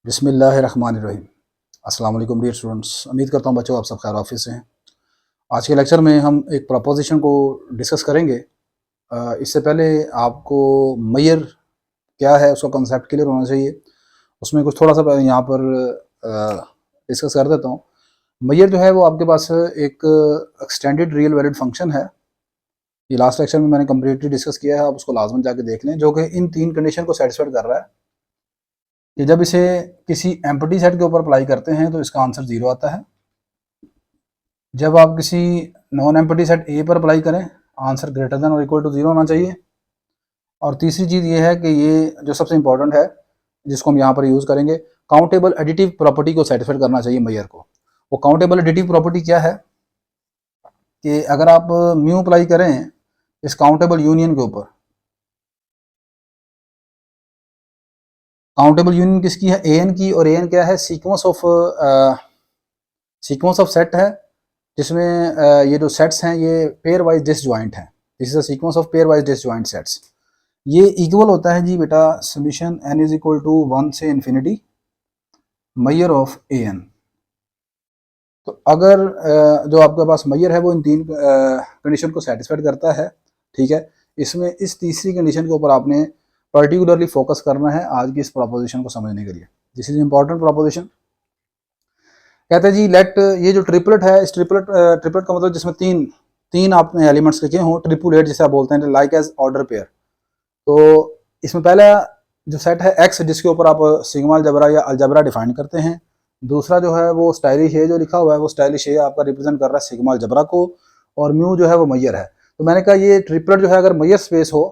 बिस्मिल्लाहिर्रहमानिर्रहीम। अस्सलाम वालेकुम डियर स्टूडेंट्स, उम्मीद करता हूँ बच्चों आप सब खैर ऑफिस से हैं। आज के लेक्चर में हम एक प्रपोजिशन को डिस्कस करेंगे। इससे पहले आपको मैयर क्या है उसका कॉन्सेप्ट क्लियर होना चाहिए। उसमें कुछ थोड़ा सा यहाँ पर डिस्कस कर देता हूँ। मैयर जो है वो आपके पास एक एक्सटेंडेड रियल वैलिड फंक्शन है। ये लास्ट लेक्चर में मैंने कम्प्लीटली डिस्कस किया है, आप उसको लाजमन जाके देख लें, जो कि इन तीन कंडीशन को सेटिस्फाइड कर रहा है कि जब इसे किसी एम्प्टी सेट के ऊपर अप्लाई करते हैं तो इसका आंसर 0 आता है। जब आप किसी नॉन एम्प्टी सेट ए पर अप्लाई करें, आंसर ग्रेटर देन और इक्वल टू 0 होना चाहिए। और तीसरी चीज़ ये है कि ये जो सबसे इंपॉर्टेंट है जिसको हम यहाँ पर यूज़ करेंगे, काउंटेबल एडिटिव प्रॉपर्टी को सेटिस्फाइड करना चाहिए मैयर को। वो काउंटेबल एडिटिव प्रॉपर्टी क्या है कि अगर आप म्यू अप्लाई करें इस काउंटेबल यूनियन के ऊपर, काउंटेबल यूनियन किसकी है, ए एन की, और ए एन क्या है, सीक्वेंस ऑफ सेट है जिसमें ये जो सेट्स हैं ये पेयर वाइज डिसजॉइंट हैं। This is a sequence of pairwise disjoint sets. ये इक्वल होता है जी बेटा summation n is equal to 1 से इन्फिनिटी मैयर ऑफ ए एन। तो अगर जो आपके पास मैयर है वो इन तीन कंडीशन को सेटिस्फाइड करता है, ठीक है। इसमें इस तीसरी कंडीशन के ऊपर आपने पर्टिकुलरली फोकस करना है आज की इस प्रोपोजिशन को समझने के लिए। This is important proposition. कहते हैं जी लेट, ये जो ट्रिपलेट है, इस ट्रिपलेट ट्रिपलेट का मतलब जिसमें तीन तीन आपने एलिमेंट्स लिखे हों, ट्रिपुलेट जिसे आप बोलते हैं, लाइक एज ऑर्डर पेयर। तो इसमें पहला जो सेट है एक्स, जिसके ऊपर आप सिग्मा अलजबरा या अलजबरा डिफाइन करते हैं। दूसरा जो है वो स्टाइलिश ए जो लिखा हुआ है, वो स्टाइलिश ए आपका रिप्रेजेंट कर रहा है सिग्मा अलजबरा को, और म्यू जो है वो मैयर है। तो मैंने कहा ये ट्रिपलेट जो है अगर मैयर स्पेस हो,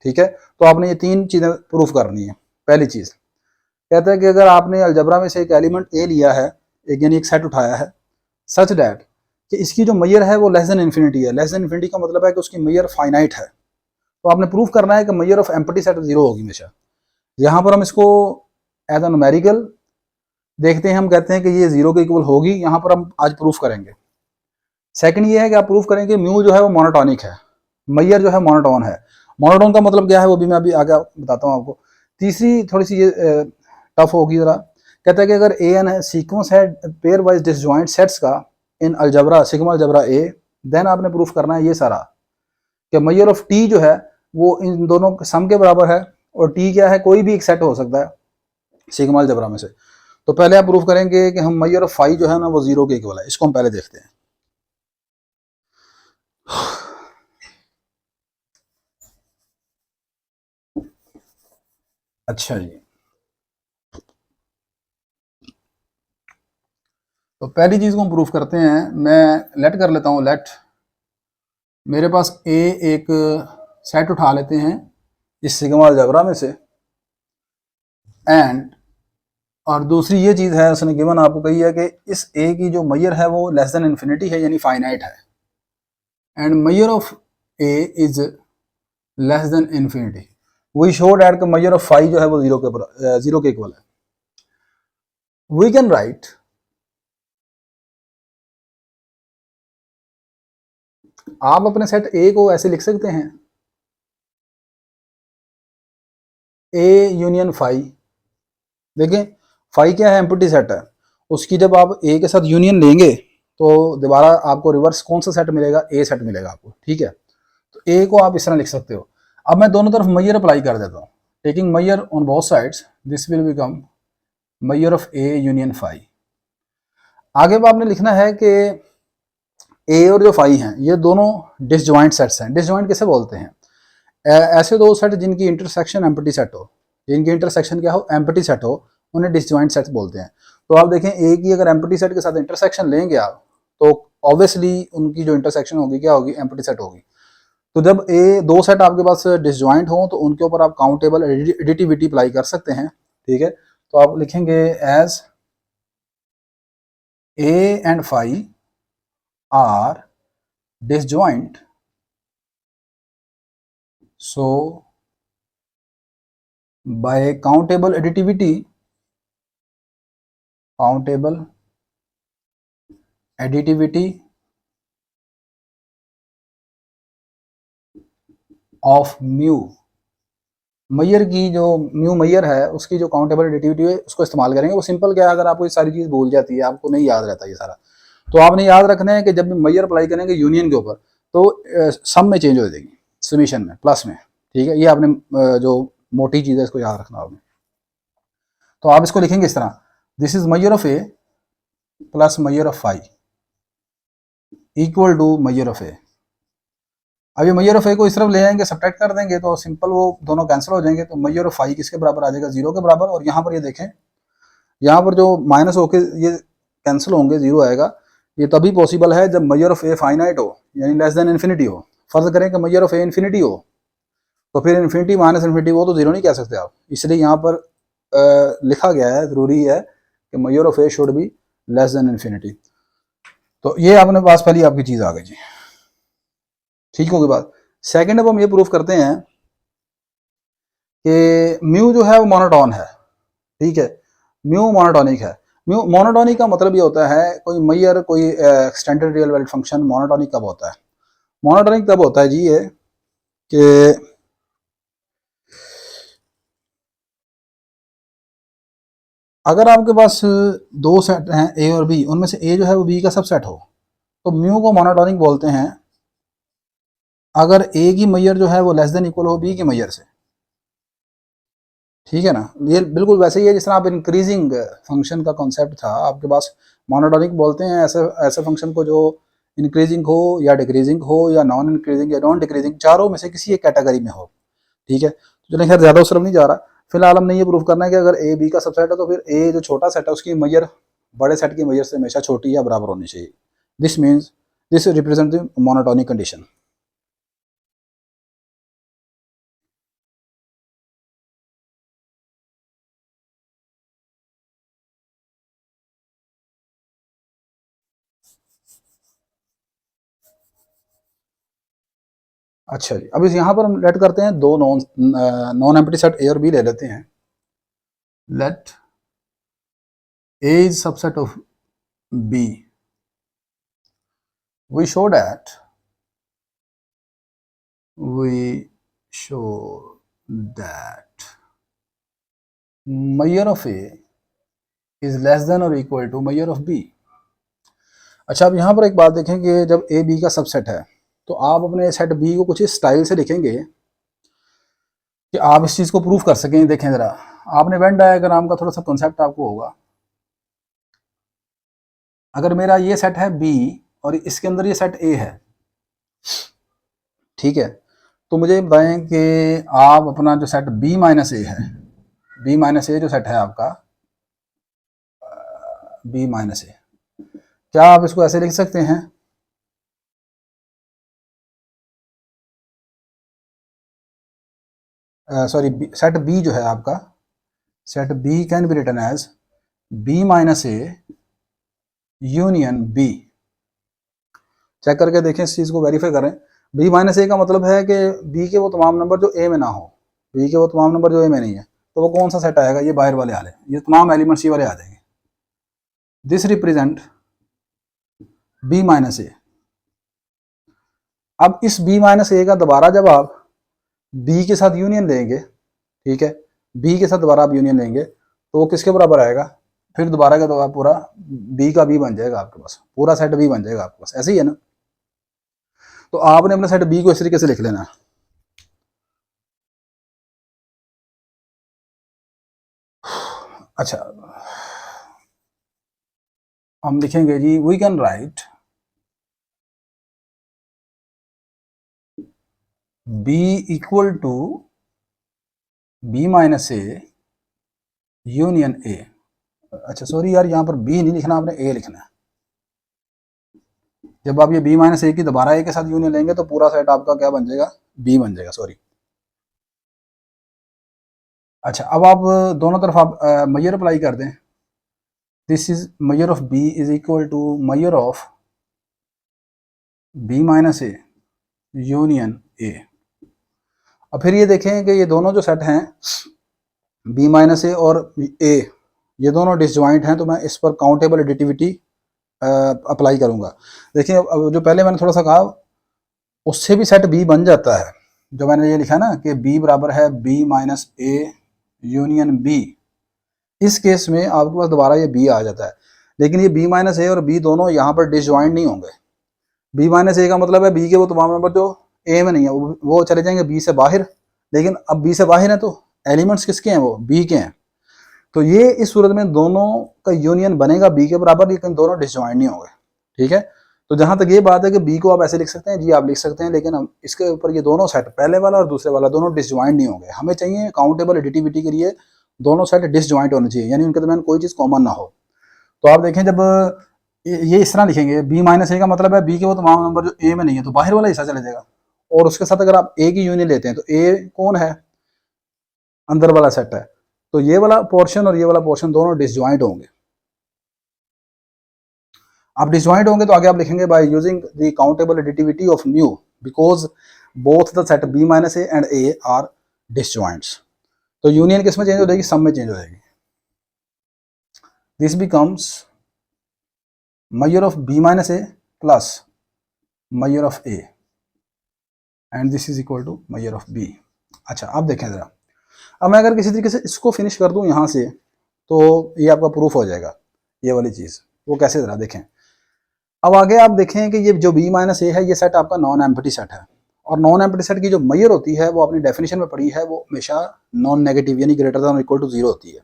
ठीक है, तो आपने ये तीन चीज़ें प्रूफ करनी है। पहली चीज़ कहता है कि अगर आपने अलजबरा में से एक एलिमेंट ए लिया है, एक यानी एक सेट उठाया है, सच दैट कि इसकी जो मैयर है वो लेस देन इन्फिनिटी है। लेस देन इन्फिनिटी का मतलब है कि उसकी मैयर फाइनाइट है। तो आपने प्रूफ करना है कि मैयर ऑफ एम्प्टी सेट 0 होगी हमेशा। यहाँ पर हम इसको एज अ न्यूमेरिकल देखते हैं, हम कहते हैं कि ये 0 के इक्वल होगी। यहाँ पर हम आज प्रूफ करेंगे। सेकंड ये है कि आप प्रूफ करेंगे म्यू जो है वो मोनोटॉनिक है, मैयर जो है मोनोटोन है। मोनोटोन का मतलब क्या है वो भी मैं अभी आगे बताता हूँ आपको। तीसरी थोड़ी सी ये टफ होगी जरा। कहता है कि अगर ए एन है सीक्वेंस है पेयर वाइज डिसजॉइंट सेट्स का इन अलजबरा सिग्मा अलजबरा ए, देन आपने प्रूफ करना है ये सारा कि मैयर ऑफ टी जो है वो इन दोनों सम के बराबर है। और टी क्या है, कोई भी एक सेट हो सकता है सिग्मा अलजबरा में से। तो पहले आप प्रूफ करेंगे कि हम मैयर ऑफ फाई जो है ना वो 0 के इक्वल है। इसको हम पहले देखते हैं। अच्छा जी, तो पहली चीज को हम प्रूफ करते हैं। मैं लेट कर लेता हूं, लेट मेरे पास ए एक सेट उठा लेते हैं इस सिग्मा अलजबरा में से, एंड और दूसरी ये चीज है उसने गिवन आपको कही है कि इस ए की जो मैयर है वो लेस देन इन्फिनिटी है यानी फाइनाइट है, and measure of A is less than infinity. We show that कि मैयर ऑफ फाई जो है वो 0 के इक्वल है। वी कैन राइट आप अपने सेट ए को ऐसे लिख सकते हैं, ए यूनियन फाई। देखें फाई क्या है, एम्प्टी सेट है। उसकी जब आप ए के साथ यूनियन लेंगे तो दोबारा आपको रिवर्स कौन सा सेट मिलेगा, ए सेट मिलेगा आपको, ठीक है। तो ए को आप इस तरह लिख सकते हो। अब मैं दोनों तरफ मैयर अप्लाई कर देता हूँ, taking measure on both sides, this will become measure of A union phi. आगे अब आपने लिखना है कि ए और जो फाई हैं ये दोनों डिसजॉइंट सेट्स हैं। डिसजॉइंट किसे बोलते हैं, ऐसे दो सेट जिनकी इंटरसेक्शन एम्प्टी सेट हो, जिनकी इंटरसेक्शन क्या हो, एम्प्टी सेट हो, उन्हें डिसजॉइंट सेट बोलते हैं। तो आप देखें ए की अगर एम्प्टी सेट के साथ इंटरसेक्शन लेंगे आप, तो ऑब्वियसली उनकी जो इंटरसेक्शन होगी क्या होगी, एम्प्टी सेट होगी। तो जब ए दो सेट आपके पास डिसजॉइंट हो तो उनके ऊपर आप काउंटेबल एडिटिविटी अप्लाई कर सकते हैं, ठीक है। तो आप लिखेंगे as A and phi are disjoint, so by countable additivity of mu मैयर की जो म्यू मैयर है उसकी जो काउंटेबल एडिटिविटी है उसको इस्तेमाल करेंगे। वो सिंपल क्या है, अगर आपको ये सारी चीज़ भूल जाती है, आपको नहीं याद रहता ये सारा, तो आपने याद रखना है कि जब भी मैयर अप्लाई करेंगे यूनियन के ऊपर तो सम में चेंज हो जाएगी, समीशन में, प्लस में। ठीक है, ये आपने जो मोटी चीज़ है इसको याद रखना आपने। तो आप इसको लिखेंगे इस तरह, this is measure of A plus measure of phi equal to measure of A. अब ये मैयर ऑफ ए को इस तरफ ले आएंगे, सब्ट्रैक्ट कर देंगे तो सिंपल वो दोनों कैंसिल हो जाएंगे। तो मैयर ऑफ फाई किसके बराबर आ जाएगा, 0 के बराबर। और यहाँ पर ये देखें, यहाँ पर जो माइनस होके ये कैंसिल होंगे, 0 आएगा। ये तभी पॉसिबल है जब मैयर ऑफ ए फाइनाइट हो, यानी लेस देन इन्फिनिटी हो। फर्ज करें कि मैयर ऑफ ए इन्फिनिटी हो, तो फिर इन्फिनिटी माइनस इन्फिनिटी वो तो 0 नहीं कह सकते आप। इसलिए यहाँ पर लिखा गया है, ज़रूरी है कि measure of A should be less than infinity. तो ये अपने पास पहली आपकी चीज़ आ गई जी, ठीक होगी बात। सेकंड, अब हम ये प्रूफ करते हैं कि म्यू जो है वो मोनोटोन है। ठीक है, म्यू मोनोटोनिक है। म्यू मोनोटोनिक का मतलब ये होता है, कोई मैयर कोई extended real valued function monotonic कब होता है? मोनोटोनिक तब होता है जी ये कि अगर आपके पास दो सेट हैं ए और बी, उनमें से ए जो है वो बी का सबसेट हो, तो म्यू को मोनोटोनिक बोलते हैं अगर ए की मैयर जो है वो लेस देन इक्वल हो बी की मैयर से। ठीक है ना, ये बिल्कुल वैसे ही है जिस तरह आप इंक्रीजिंग फंक्शन का कॉन्सेप्ट था आपके पास। मोनोटोनिक बोलते हैं ऐसे ऐसे फंक्शन को जो इंक्रीजिंग हो या डिक्रीजिंग हो या नॉन इंक्रीजिंग या नॉन डिक्रीजिंग, चारों में से किसी एक कैटेगरी में हो। ठीक है, तो चलिए खैर ज़्यादा उस तरफ नहीं जा रहा। फिलहाल हमने ये प्रूव करना है कि अगर ए बी का सबसेट है तो फिर ए जो छोटा सेट है उसकी मैयर बड़े सेट की मैयर से हमेशा छोटी या बराबर होनी चाहिए। This means this represent the monotonic condition. अच्छा जी, अब इस यहाँ पर हम लेट करते हैं दो नॉन एम्प्टी सेट ए और बी ले लेते हैं। Let A is subset of B, we show that measure of A is less than or equal to measure of B। अच्छा, अब यहाँ पर एक बात देखें कि जब ए बी का सबसेट है तो आप अपने सेट बी को कुछ इस स्टाइल से लिखेंगे कि आप इस चीज़ को प्रूफ कर सकें। देखें ज़रा, आपने वेन डायग्राम का थोड़ा सा कॉन्सेप्ट आपको होगा। अगर मेरा ये सेट है बी और इसके अंदर ये सेट ए है, ठीक है, तो मुझे बताएं कि आप अपना जो सेट बी माइनस ए है, बी माइनस ए जो सेट है आपका बी माइनस ए, क्या आप इसको ऐसे लिख सकते हैं? सॉरी, सेट बी जो है आपका, set B can be written as B minus A union B. Check करके देखें, इस चीज़ को वेरीफाई करें। बी माइनस ए का मतलब है कि बी के वो तमाम नंबर जो ए में ना हो, बी के वो तमाम नंबर जो ए में नहीं है, तो वो कौन सा सेट आएगा? ये बाहर वाले आले, ये तमाम एलिमेंट्स ये वाले आ जाएंगे। दिस रिप्रेजेंट बी माइनस ए। अब इस बी माइनस ए का दोबारा जब आप बी के साथ यूनियन लेंगे, ठीक है, बी के साथ दोबारा आप यूनियन लेंगे तो वो किसके बराबर आएगा? फिर दोबारा का दोबारा पूरा बी का बी बन जाएगा आपके पास, पूरा सेट बी बन जाएगा आपके पास। ऐसे ही है ना? तो आपने अपना सेट बी को इस तरीके से लिख लेना। अच्छा, हम लिखेंगे जी, we can write B equal to B minus A union A. अच्छा सॉरी यार, यहाँ पर बी नहीं लिखना, आपने ए लिखना है। जब आप ये बी माइनस ए की दोबारा ए के साथ यूनियन लेंगे तो पूरा सेट आपका क्या बन जाएगा? बी बन जाएगा, सॉरी। अच्छा, अब आप दोनों तरफ आप मैयर अप्लाई कर दें। This is measure of B is equal to measure of B minus A union A. अब फिर ये देखें कि ये दोनों जो सेट हैं बी माइनस ए और ए, ये दोनों डिसजॉइंट हैं, तो मैं इस पर काउंटेबल एडिटिविटी अप्लाई करूंगा। देखिए, अब जो पहले मैंने थोड़ा सा कहा उससे भी सेट बी बन जाता है, जो मैंने ये लिखा ना कि b बराबर है b minus a union b, इस केस में आपके पास दोबारा ये b आ जाता है, लेकिन ये b माइनस ए और b दोनों यहाँ पर डिसजॉइंट नहीं होंगे। b माइनस ए का मतलब है b के वो तमाम नंबर जो a में नहीं है वो चले जाएंगे b से बाहर, लेकिन अब b से बाहर है तो एलिमेंट्स किसके हैं, वो b के हैं। तो ये इस सूरत में दोनों का यूनियन बनेगा b के बराबर, लेकिन दोनों डिसजॉइंट नहीं होंगे। ठीक है, तो जहां तक ये बात है कि b को आप ऐसे लिख सकते हैं, जी आप लिख सकते हैं, लेकिन हम इसके ऊपर ये दोनों सेट, पहले वाला और दूसरे वाला, दोनों डिसजॉइंट नहीं होंगे। हमें चाहिए काउंटेबल एडिटिविटी के लिए दोनों सेट डिसजॉइंट होने चाहिए, यानी उनके दरमियान कोई चीज़ कॉमन ना हो। तो आप देखें जब ये इस तरह लिखेंगे b माइनस ए का मतलब है b के वो तमाम नंबर जो a में नहीं है, तो बाहर वाला हिस्सा चले जाएगा, और उसके साथ अगर आप a की यूनियन लेते हैं तो a कौन है, अंदर वाला सेट है, तो ये वाला पोर्शन और ये वाला पोर्शन दोनों डिसजॉइंट होंगे। आप डिसजॉइंट होंगे तो आगे आप लिखेंगे by using the countable additivity of mu because both the set b minus A and a are disjoints. तो यूनियन किस में चेंज हो जाएगी, सम में चेंज हो जाएगी। This becomes measure of b minus a plus measure of a and this is equal to measure of b। अच्छा अब देखें ज़रा, अब मैं अगर किसी तरीके से इसको फिनिश कर दूं यहाँ से, तो ये आपका प्रूफ हो जाएगा ये वाली चीज़। वो कैसे, ज़रा देखें। अब आगे आप देखें कि ये जो b माइनस ए है ये सेट आपका नॉन एम्प्टी सेट है, और नॉन एम्प्टी सेट की जो मेजर होती है वो अपनी डेफिनेशन में पढ़ी है, वो हमेशा नॉन नेगेटिव यानी ग्रेटर देन इक्वल टू 0 होती है।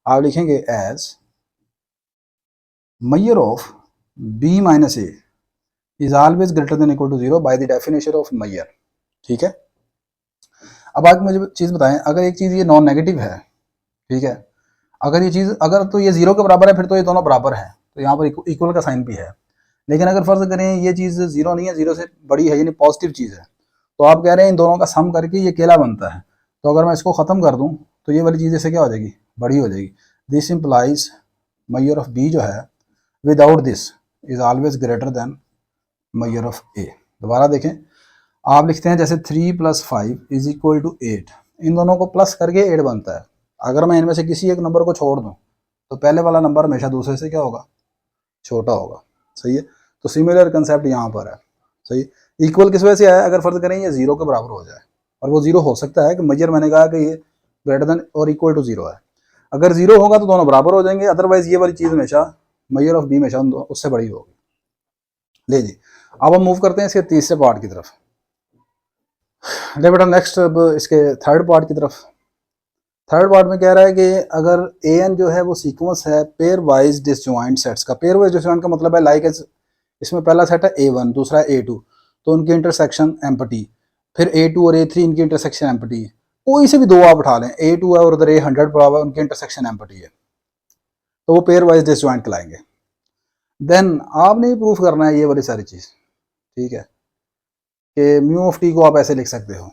आप लिखेंगे as measure of b minus a is always greater than equal to 0 by the definition of measure। ठीक है, अब आप मुझे चीज़ बताएं, अगर एक चीज़ ये नॉन नेगेटिव है, ठीक है, अगर ये चीज़ अगर तो ये 0 के बराबर है फिर तो ये दोनों बराबर हैं, तो यहाँ पर इक्वल का साइन भी है। लेकिन अगर फर्ज करें ये चीज़ 0 नहीं है, 0 से बड़ी है, यानी पॉजिटिव चीज़ है, तो आप कह रहे हैं इन दोनों का सम करके ये केला बनता है। तो अगर मैं इसको ख़त्म कर दूँ तो ये वाली चीज़ इससे क्या हो जाएगी, बड़ी हो जाएगी। This implies measure of b जो है without this is always greater than measure of a। दोबारा देखें, आप लिखते हैं जैसे 3 + 5 इज इक्वल टू 8, इन दोनों को प्लस करके 8 बनता है। अगर मैं इनमें से किसी एक नंबर को छोड़ दूं तो पहले वाला नंबर हमेशा दूसरे से क्या होगा, छोटा होगा। सही है, तो सिमिलर कंसेप्ट यहाँ पर है। सही, इक्वल किस वजह से आया, अगर फर्ज करें ये 0 के बराबर हो जाए, और वो 0 हो सकता है कि मेजर मैंने कहा कि ये ग्रेटर देन और इक्वल टू 0 है। अगर 0 होगा तो दोनों बराबर हो जाएंगे, अदरवाइज ये वाली चीज़ हमेशा मेजर ऑफ बी हमेशा उससे बड़ी होगी। ले जी, अब हम मूव करते हैं इसके तीसरे पार्ट की तरफ। ले बेटा नेक्स्ट, अब इसके थर्ड पार्ट की तरफ। थर्ड पार्ट में कह रहा है कि अगर ए एन जो है वो सीक्वेंस है पेयर वाइज डिसजॉइंट सेट्स का। पेयर वाइज डिसजॉइंट का मतलब है लाइक एज, इसमें पहला सेट है A1, दूसरा है A2, तो उनकी इंटरसेक्शन एम्प्टी, फिर A2 और A3 इनकी इंटरसेक्शन एम्प्टी है। कोई से भी दो आप उठा लें, A2 है और उधर A100 पड़ा हुआ है, उनकी इंटरसेक्शन एम्प्टी है, तो वो पेयर वाइज डिसजॉइंट कहलाएंगे। देन आपने ही प्रूफ करना है ये वाली सारी चीज़। ठीक है, कि म्यू ऑफ टी को आप ऐसे लिख सकते हो।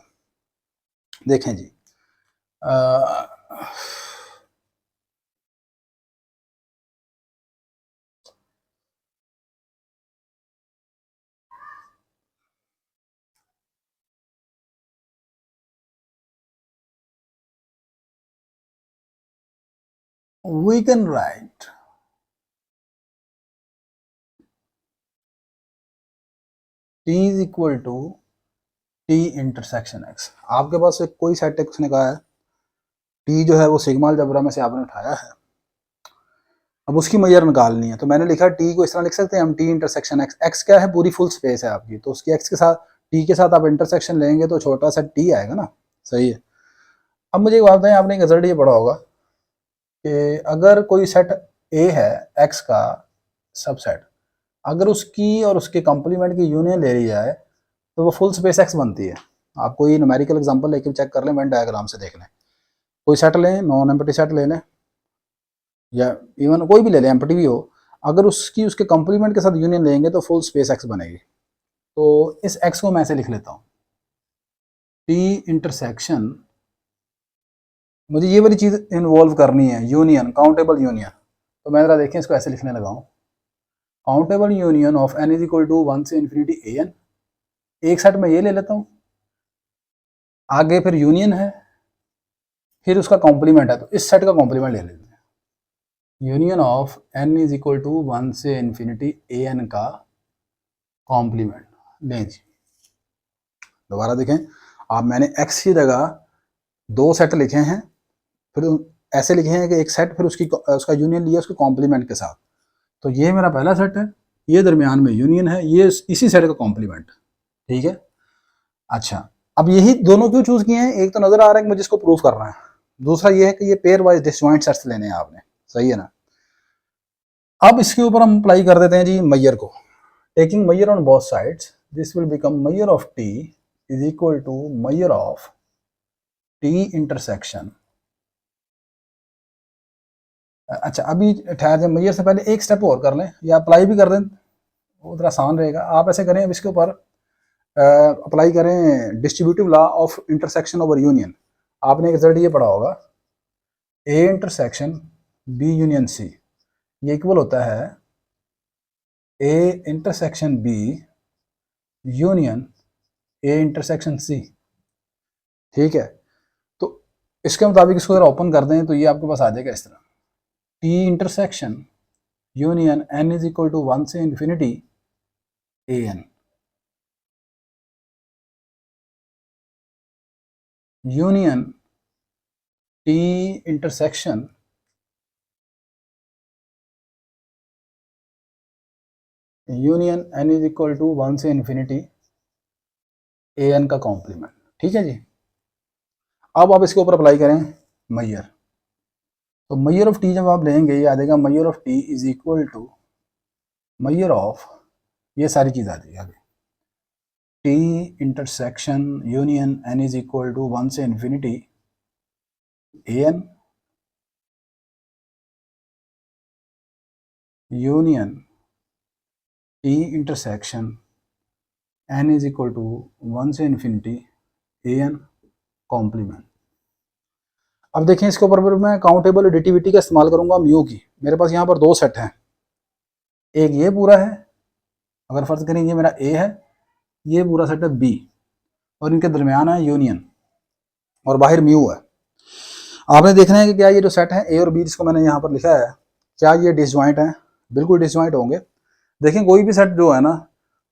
देखें जी, we can write t is equal to t intersection x। आपके पास एक कोई सेट है, उसने कहा है t जो है वो सिग्मा अलजेब्रा में से आपने उठाया है, अब उसकी मेजर निकालनी है। तो मैंने लिखा t को इस तरह लिख सकते हैं हम, t इंटरसेक्शन x। x क्या है, पूरी फुल स्पेस है आपकी, तो उसकी x के साथ t के साथ आप इंटरसेक्शन लेंगे तो छोटा सा t आएगा ना। सही है, अब मुझे एक बात बताएं, आपने एक रिजल्ट ये पढ़ा होगा कि अगर कोई सेट a है x का सबसेट, अगर उसकी और उसके कंप्लीमेंट की यूनियन ले ली जाए तो वो फुल स्पेस x बनती है। आप कोई न्यूमेरिकल एग्जांपल लेके चेक कर लें, वेन डायग्राम से देख लें। कोई सेट लें, नॉन एम्प्टी सेट ले लें या इवन कोई भी ले लें, एम्प्टी भी हो, अगर उसकी उसके कंप्लीमेंट के साथ यूनियन लेंगे तो फुल स्पेस x बनेगी। तो इस x को मैं ऐसे लिख लेता हूँ, t इंटरसेक्शन, मुझे ये वाली चीज़ इन्वॉल्व करनी है, यूनियन, काउंटेबल यूनियन। तो मैं ज़रा देखें इसको ऐसे लिखने लगा हूँ, countable union of n is equal to 1 से इन्फिनिटी an। एक सेट में ये ले लेता हूँ, आगे फिर यूनियन है, फिर उसका कॉम्प्लीमेंट है, तो इस सेट का कॉम्प्लीमेंट ले लेते हैं। Union of n is equal to 1 से इन्फिनिटी an का कॉम्प्लीमेंट लें जी। दोबारा देखें, आप मैंने x की जगह 2 सेट लिखे हैं, फिर ऐसे लिखे हैं कि एक सेट फिर उसका यूनियन लिया उसके कॉम्प्लीमेंट के साथ। तो ये मेरा पहला सेट है, ये दरमियान में यूनियन है, ये इसी सेट का कॉम्प्लीमेंट। ठीक है। अच्छा, अब यही दोनों क्यों चूज किए हैं? एक तो नजर आ रहा है कि मुझे इसको प्रूव करना है, दूसरा ये है कि ये पेयर वाइज डिसजॉइंट सेट्स लेने हैं आपने। सही है ना। अब इसके ऊपर हम अप्लाई कर देते हैं जी मैयर को। Taking measure on both sides, this will become measure of T is equal to measure of T intersection. अच्छा, अभी ठहर जाए, मैयर से पहले एक स्टेप और कर लें या अप्लाई भी कर दें, वो थोड़ा आसान रहेगा। आप ऐसे करें, अब इसके ऊपर अप्लाई करें distributive law of intersection over union. आपने एक रिजल्ट ये पढ़ा होगा, A intersection B union C, ये इक्वल होता है A intersection B union A intersection C. ठीक है। तो इसके मुताबिक इसको अगर ओपन कर दें तो ये आपके पास आ जाएगा इस तरह, T intersection union N is equal to 1 से infinity A N, union T intersection union N is equal to 1 से इन्फिनिटी ए एन का कॉम्प्लीमेंट। ठीक है जी। अब आप इसके ऊपर अप्लाई करें मैयर। तो मैयर ऑफ टी जब आप लेंगे, ये आ जाएगा measure of T is equal to measure of, ये सारी चीज़ आ जाएगी आगे, T intersection union N is equal to 1 से infinity A N union T intersection N is equal to 1 से इन्फिनिटी ए एन कॉम्प्लीमेंट। अब देखें, इसके ऊपर मैं काउंटेबल एडिटिविटी का इस्तेमाल करूंगा म्यू की। मेरे पास यहाँ पर 2 सेट हैं, एक ये पूरा है, अगर फर्ज करें ये मेरा ए है, ये पूरा सेट है बी, और इनके दरमियान है यूनियन और बाहर म्यू है। आपने देखना है कि क्या ये जो सेट है ए और बी जिसको मैंने यहाँ पर लिखा है, क्या ये डिसजॉइंट है? बिल्कुल डिसजॉइंट होंगे। देखें, कोई भी सेट जो है ना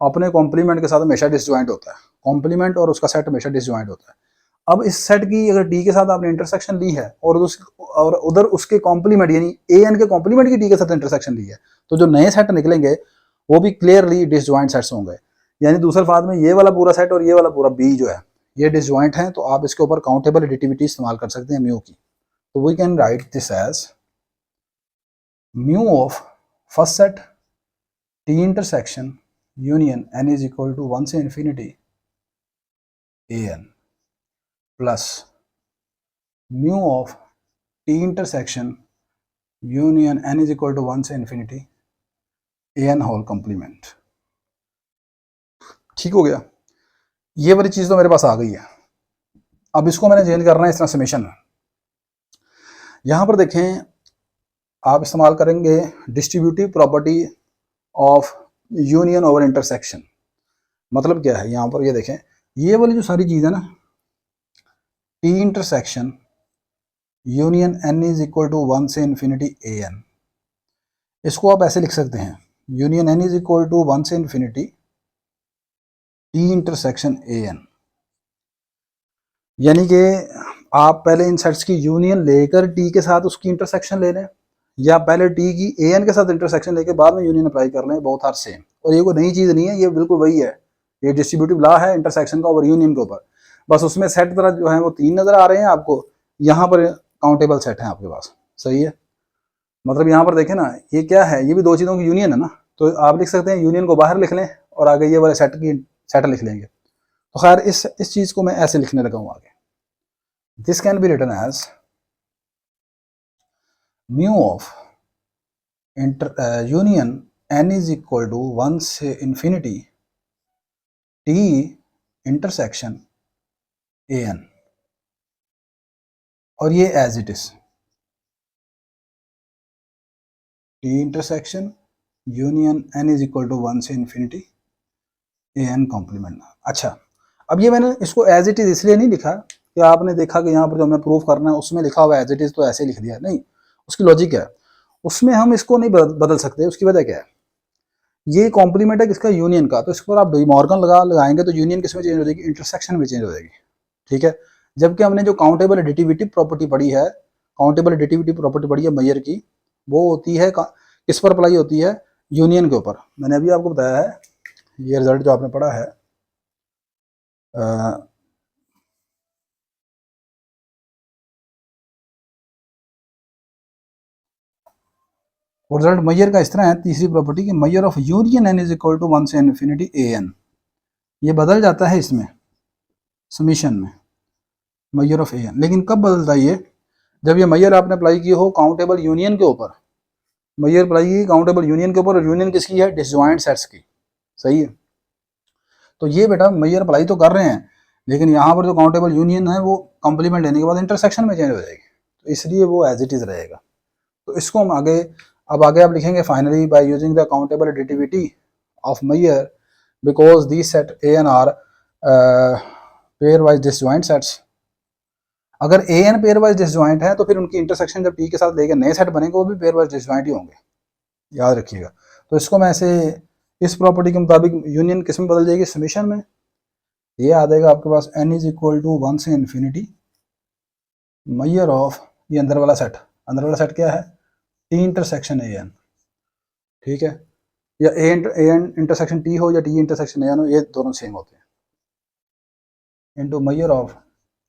अपने कॉम्प्लीमेंट के साथ हमेशा डिसजॉइंट होता है, कॉम्प्लीमेंट और उसका सेट हमेशा डिसजॉइंट होता है। अब इस सेट की अगर डी के साथ आपने इंटरसेक्शन ली है और उधर उसके कॉम्प्लीमेंट यानी ए एन के कॉम्प्लीमेंट की डी के साथ इंटरसेक्शन ली है, तो जो नए सेट निकलेंगे वो भी क्लियरली डिसजॉइंट सेट्स होंगे। यानी दूसरे अल्फाज में ये वाला पूरा सेट और ये वाला पूरा बी जो है ये डिसजॉइंट है। तो आप इसके ऊपर काउंटेबल एडिटिविटी इस्तेमाल कर सकते हैं म्यू की। तो we can write this as mu of first set T intersection union N is equal to 1 से infinity A N plus mu of T intersection union N is equal to 1 से infinity A N whole complement. ठीक हो गया। ये वाली चीज़ तो मेरे पास आ गई है। अब इसको मैंने चेंज करना है इस तरह समेशन में। यहाँ पर देखें, आप इस्तेमाल करेंगे distributive property of union over intersection. मतलब क्या है, यहाँ पर ये देखें, ये वाली जो सारी चीज़ है ना, T intersection union N is equal to 1 से इन्फिनिटी ए एन, इसको आप ऐसे लिख सकते हैं, union N is equal to 1 से infinity T intersection A N. यानी कि आप पहले इन सेट्स की यूनियन लेकर टी के साथ उसकी इंटरसेक्शन ले लें, या पहले टी की ए एन के साथ इंटरसेक्शन लेके बाद में यूनियन अप्लाई कर लें, बोथ आर सेम। और ये कोई नई चीज़ नहीं है, ये बिल्कुल वही है, ये डिस्ट्रीब्यूटिव लॉ है इंटरसेक्शन का ओवर यूनियन के ऊपर। बस उसमें सेट तरह जो है वो 3 नज़र आ रहे हैं आपको, यहाँ पर काउंटेबल सेट है आपके पास। सही है। मतलब यहाँ पर देखें ना, ये क्या है, ये भी 2 चीज़ों की यूनियन है ना। तो आप लिख सकते हैं यूनियन को बाहर लिख लें और आगे ये वाले सेट लिख लेंगे। तो खैर इस चीज़ को मैं ऐसे लिखने लगा हूँ आगे। This can be written as mu of union N is equal to 1 से infinity T intersection A N, और ये as it is T intersection union N is equal to 1 से इन्फिनिटी ए एन कॉम्प्लीमेंट। अच्छा, अब ये मैंने इसको as it is इसलिए नहीं लिखा कि आपने देखा कि यहाँ पर जो हमें प्रूफ करना है उसमें लिखा हुआ एज इट इज तो ऐसे लिख दिया, नहीं। उसकी लॉजिक है, उसमें हम इसको नहीं बदल सकते। उसकी वजह क्या है, ये कॉम्प्लीमेंट है किसका, यूनियन का। तो इस पर आप डी मॉर्गन लगाएंगे तो यूनियन किस में चेंज हो जाएगी, इंटरसेक्शन में चेंज हो जाएगी। ठीक है। जबकि हमने जो काउंटेबल एडिटिविटी प्रॉपर्टी पढ़ी है, काउंटेबल एडिटिविटी प्रॉपर्टी पढ़ी है मैयर की, वो होती है किस पर अप्लाई होती है, यूनियन के ऊपर। मैंने अभी आपको बताया है ये रिजल्ट जो आपने पढ़ा है, वो रिजल्ट मैयर का इस तरह है, तीसरी प्रॉपर्टी की measure of union N is equal to 1 से इन्फिनिटी ए एन। ये बदल जाता है इसमें समीशन में, मैयर ऑफ ए एन। लेकिन कब बदलता है ये, जब ये मैयर आपने अप्लाई की हो काउंटेबल यूनियन के ऊपर, मैयर अप्लाई की काउंटेबल यूनियन के ऊपर, और यूनियन किसकी है, डिसजॉइंट सेट्स की, सही है। तो ये बेटा मैयर अप्लाई तो कर रहे हैं, लेकिन यहाँ पर जो काउंटेबल यूनियन है वो कॉम्प्लीमेंट लेने के बाद इंटरसेक्शन में चेंज हो जाएगी, तो इसलिए वो एज इट इज रहेगा। तो इसको हम आगे, अब आगे आप लिखेंगे finally by using the countable additivity of measure because these set A N are pairwise disjoint sets. अगर A N pairwise disjoint है तो फिर उनकी इंटरसेक्शन जब टी के साथ लेके नए सेट बनेंगे वो भी पेयर वाइज डिसजॉइंट ही होंगे, याद रखिएगा। तो इसको मैं ऐसे, इस प्रॉपर्टी के मुताबिक यूनियन किस में बदल जाएगी, समीशन में। ये आ जाएगा आपके पास n इज इक्वल टू 1 से इन्फिनिटी मैयर ऑफ, ये अंदर वाला सेट, अंदर वाला सेट क्या है, टी इंटरसेक्शन ए एन, ठीक है, या ए एन इंटरसेक्शन टी हो या टी इंटरसेक्शन ए एन हो, ये दोनों सेम होते हैं, into measure of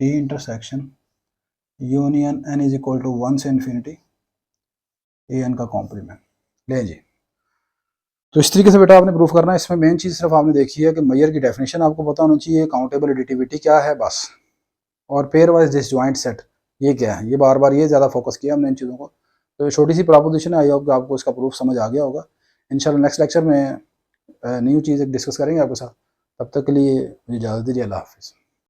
T intersection union n is equal to 1 से इन्फिनिटी ए एन का कॉम्प्लीमेंट। ले जी, तो इस तरीके से बेटा आपने प्रूफ करना है। इसमें मेन चीज़ सिर्फ आपने देखी है कि मैयर की डेफिनेशन आपको पता होनी चाहिए, काउंटेबल एडिटिविटी क्या है बस, और पेयर वाइज डिसजॉइंट सेट ये क्या है, ये बार बार ये ज़्यादा फोकस किया हमने इन चीज़ों को। तो ये छोटी सी प्रॉपोजिशन है, आई होप आपको इसका प्रूफ समझ आ गया होगा। इंशाल्लाह नेक्स्ट लेक्चर में न्यू चीज़ डिस्कस करेंगे आपके साथ। तब तक के लिए मुझे इजाज़त दीजिए, अल्लाह हाफिज़।